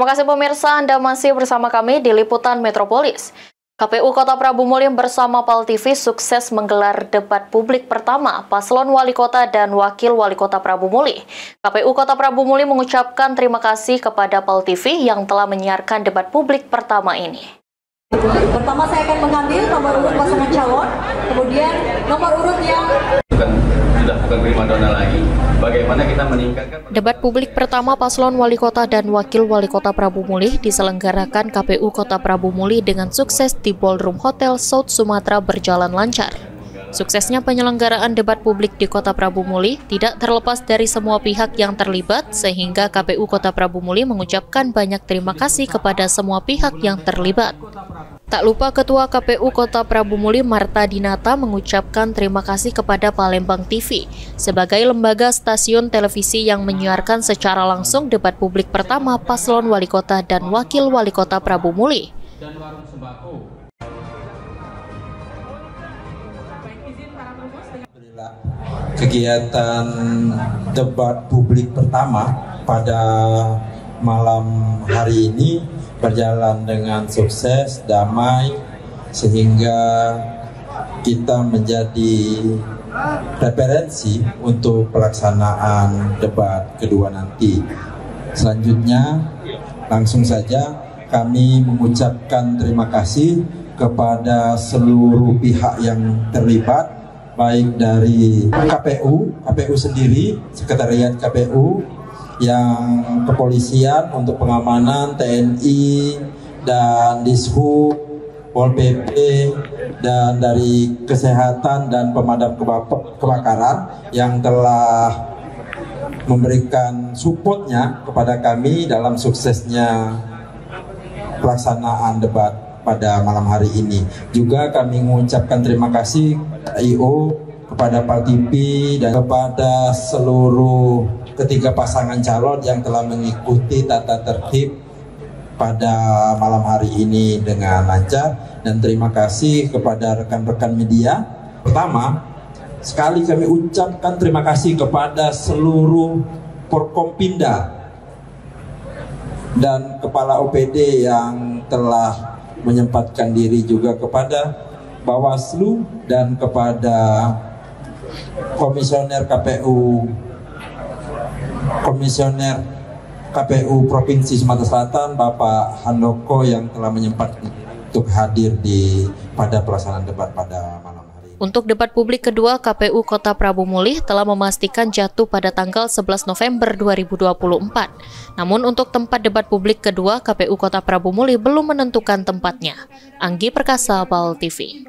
Terima kasih pemirsa, Anda masih bersama kami di Liputan Metropolis. KPU Kota Prabu Muli bersama PAL TV sukses menggelar debat publik pertama paslon wali kota dan wakil wali kota Prabu Muli. KPU Kota Prabu Muli mengucapkan terima kasih kepada PAL TV yang telah menyiarkan debat publik pertama ini. Pertama saya akan mengambil nomor urut pasangan calon, kemudian nomor urut yang sudah bukan primadona lagi. Bagaimana kita meningkatkan debat publik pertama paslon wali kota dan wakil wali kota Prabu Muli diselenggarakan KPU Kota Prabu Muli dengan sukses di Ballroom Hotel South Sumatera berjalan lancar. Suksesnya penyelenggaraan debat publik di Kota Prabu Muli tidak terlepas dari semua pihak yang terlibat, sehingga KPU Kota Prabu Muli mengucapkan banyak terima kasih kepada semua pihak yang terlibat. Tak lupa Ketua KPU Kota Prabu Muli Marta Dinata mengucapkan terima kasih kepada Palembang TV sebagai lembaga stasiun televisi yang menyiarkan secara langsung debat publik pertama paslon wali kota dan wakil wali kota Prabu Muli. Kegiatan debat publik pertama pada malam hari ini berjalan dengan sukses, damai, sehingga kita menjadi referensi untuk pelaksanaan debat kedua nanti. Selanjutnya, langsung saja kami mengucapkan terima kasih kepada seluruh pihak yang terlibat, baik dari KPU sendiri, Sekretariat KPU, yang kepolisian untuk pengamanan, TNI, dan Dishub, Pol PP, dan dari kesehatan dan pemadam kebakaran yang telah memberikan supportnya kepada kami dalam suksesnya pelaksanaan debat pada malam hari ini. Juga kami mengucapkan terima kasih IO, kepada PAL TV, dan kepada seluruh ketiga pasangan calon yang telah mengikuti tata tertib pada malam hari ini dengan lancar. Dan terima kasih kepada rekan-rekan media. Pertama sekali kami ucapkan terima kasih kepada seluruh Forkompinda dan Kepala OPD yang telah menyempatkan diri, juga kepada Bawaslu dan kepada Komisioner KPU Provinsi Sumatera Selatan, Bapak Handoko, yang telah menyempatkan untuk hadir pada pelaksanaan debat pada malam hari ini. Untuk debat publik kedua, KPU Kota Prabu Muli telah memastikan jatuh pada tanggal 11 November 2024. Namun untuk tempat debat publik kedua, KPU Kota Prabu Muli belum menentukan tempatnya. Anggi Perkasa, PAL TV.